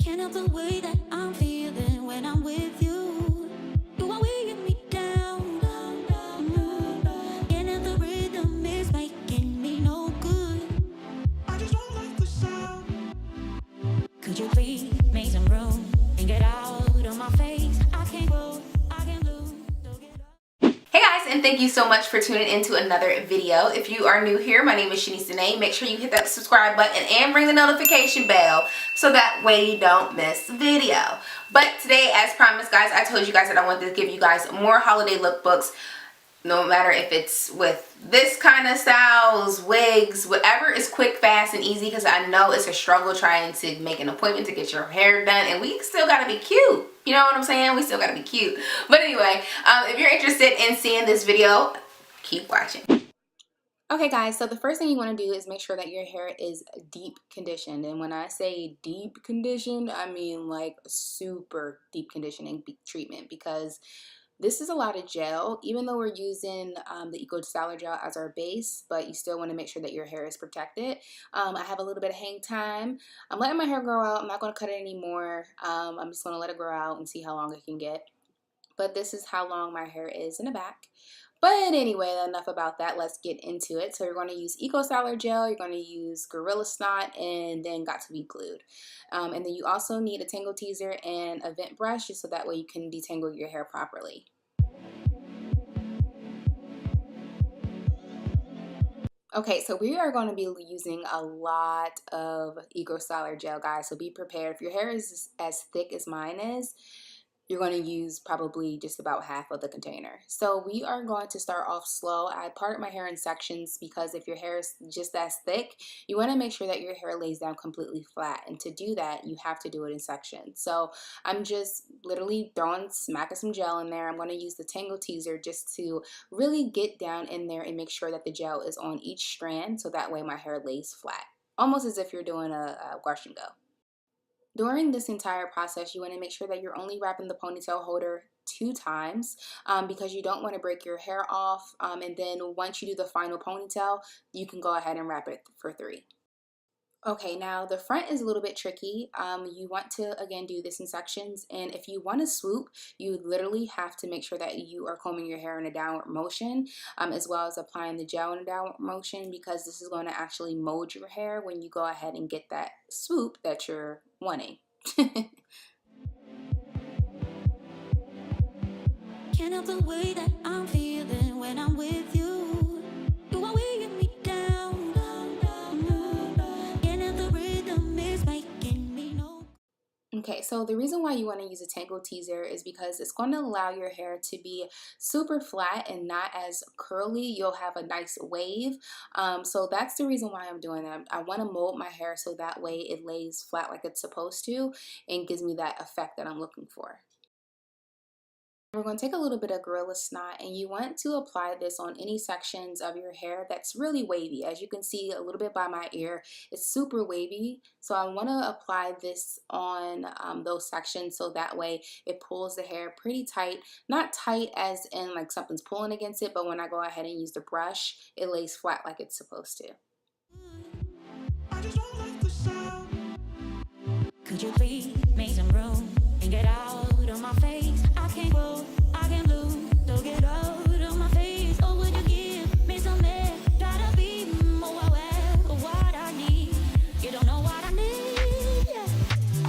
Can't help the way that I'm feeling when I'm with you. You are weighing me down. And if the rhythm is making me no good, I just don't like the sound. Could you please make some room and get out of my face? I can't go, I can't lose. Hey guys, and thank you so much for tuning into another video. If you are new here, my name is Shanese Danae. Make sure you hit that subscribe button and ring the notification bell so that way you don't miss a video. But today, as promised guys, I told you guys that I wanted to give you guys more holiday lookbooks. No matter if it's with this kind of styles, wigs, whatever is quick, fast, and easy, because I know it's a struggle trying to make an appointment to get your hair done, and we still gotta be cute. You know what I'm saying? We still gotta be cute. But anyway, if you're interested in seeing this video, keep watching. Okay guys, so the first thing you want to do is make sure that your hair is deep conditioned. And when I say deep conditioned, I mean like super deep conditioning treatment, because this is a lot of gel, even though we're using the Eco Styler gel as our base, but you still want to make sure that your hair is protected. I have a little bit of hang time. I'm letting my hair grow out. I'm not going to cut it anymore. I'm just going to let it grow out and see how long it can get. But this is how long my hair is in the back. But anyway, enough about that. Let's get into it. So you're going to use Eco Styler gel, you're going to use Gorilla Snot, and then Got to Be Glued. And then you also need a tangle teaser and a vent brush, just so that way you can detangle your hair properly. Okay, so we are going to be using a lot of Eco Styler gel, guys. So be prepared. If your hair is as thick as mine is, you're going to use probably just about half of the container. So we are going to start off slow. I parted my hair in sections because if your hair is just as thick, you want to make sure that your hair lays down completely flat. And to do that, you have to do it in sections. So I'm just literally smacking some gel in there. I'm going to use the Tangle Teaser just to really get down in there and make sure that the gel is on each strand, so that way my hair lays flat. Almost as if you're doing a wash and go. During this entire process, you want to make sure that you're only wrapping the ponytail holder 2 times because you don't want to break your hair off. And then once you do the final ponytail, you can go ahead and wrap it for 3. Okay, now the front is a little bit tricky. You want to, again, do this in sections. And if you want to swoop, you literally have to make sure that you are combing your hair in a downward motion, as well as applying the gel in a downward motion, because this is going to actually mold your hair when you go ahead and get that swoop that you're wanting. Can't help the way that I'm feeling when I'm with you. You are weighing me down. And if the rhythm is making me no. Okay, so the reason why you want to use a Tangle Teaser is because it's going to allow your hair to be super flat and not as curly. You'll have a nice wave. So that's the reason why I'm doing that. I want to mold my hair so that way it lays flat like it's supposed to and gives me that effect that I'm looking for. We're going to take a little bit of Gorilla Snot, and you want to apply this on any sections of your hair that's really wavy. As you can see a little bit by my ear, it's super wavy. So I want to apply this on those sections so that way it pulls the hair pretty tight. Not tight as in like something's pulling against it, but when I go ahead and use the brush, it lays flat like it's supposed to. I just don't like the sound. Could you please make some room and get out of my face? I can't go, I can't lose, so get out of my face. Or would you give me some air? Try to be more aware of what I need. You don't know what I need, yeah.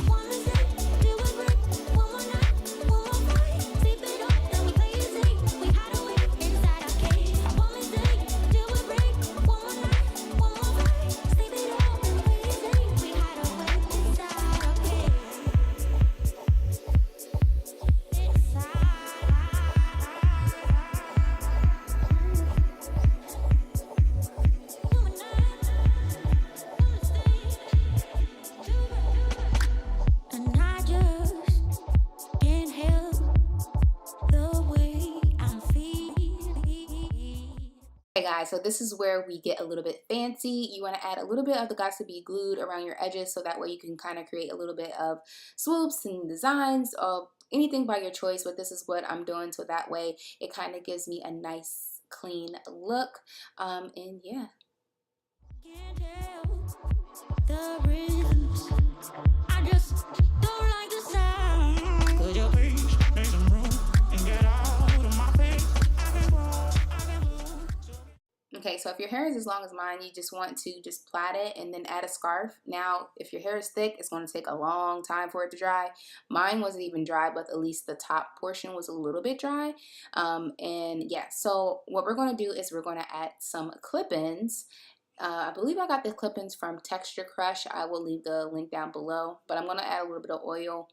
One mistake, till we break. One more night, one more fight. Sleep it up, then we play it safe. We hide away inside our cage. One mistake, till we break. One more night, one more fight. Sleep it up, then we play it safe. We hide away inside our cage. And I just can't help the way I'm feeling. Hey guys, so this is where we get a little bit fancy. You want to add a little bit of the Got to Be Glued around your edges, so that way you can kind of create a little bit of swoops and designs or anything by your choice. But this is what I'm doing, so that way it kind of gives me a nice clean look. And yeah. Can't help the rhythms. I just don't like the sound. Could you please make some room and get out of my face? I can grow, I can lose. Okay, so if your hair is as long as mine, you just want to just plait it and then add a scarf. Now, if your hair is thick, it's going to take a long time for it to dry. Mine wasn't even dry, but at least the top portion was a little bit dry. And yeah, so what we're going to do is we're going to add some clip-ins. I believe I got the clip-ins from Texture Crush. I will leave the link down below, but I'm going to add a little bit of oil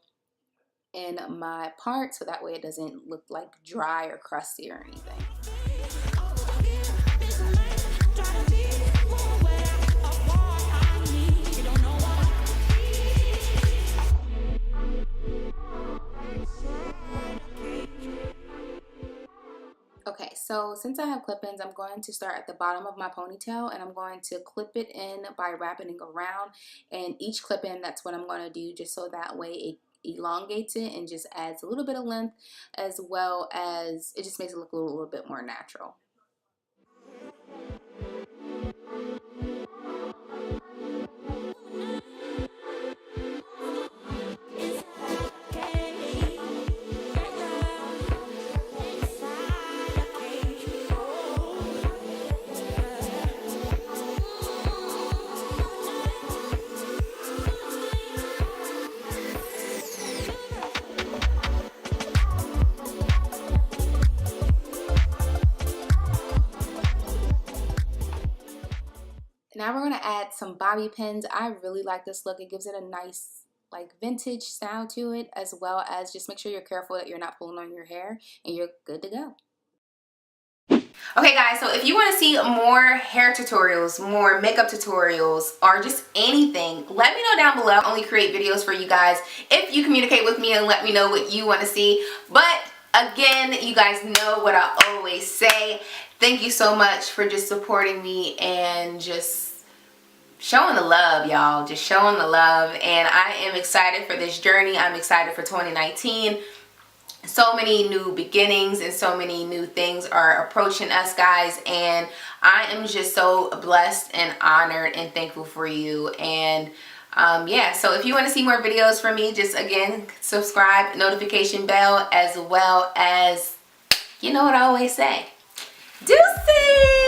in my part so that way it doesn't look like dry or crusty or anything. Okay, so since I have clip-ins, I'm going to start at the bottom of my ponytail and I'm going to clip it in by wrapping it around. And each clip-in, that's what I'm going to do just so that way it elongates it and just adds a little bit of length, as well as it just makes it look a little bit more natural. Now we're going to add some bobby pins. I really like this look. It gives it a nice like vintage style to it, as well as just make sure you're careful that you're not pulling on your hair and you're good to go. Okay guys, so if you want to see more hair tutorials, more makeup tutorials, or just anything, let me know down below. I only create videos for you guys if you communicate with me and let me know what you want to see. But again, you guys know what I always say. Thank you so much for just supporting me and just showing the love, y'all. Just showing the love. And I am excited for this journey. I'm excited for 2019. So many new beginnings and so many new things are approaching us, guys, and I am just so blessed and honored and thankful for you. And yeah, so if you want to see more videos from me, just again subscribe, notification bell, as well as, you know what I always say, deuces.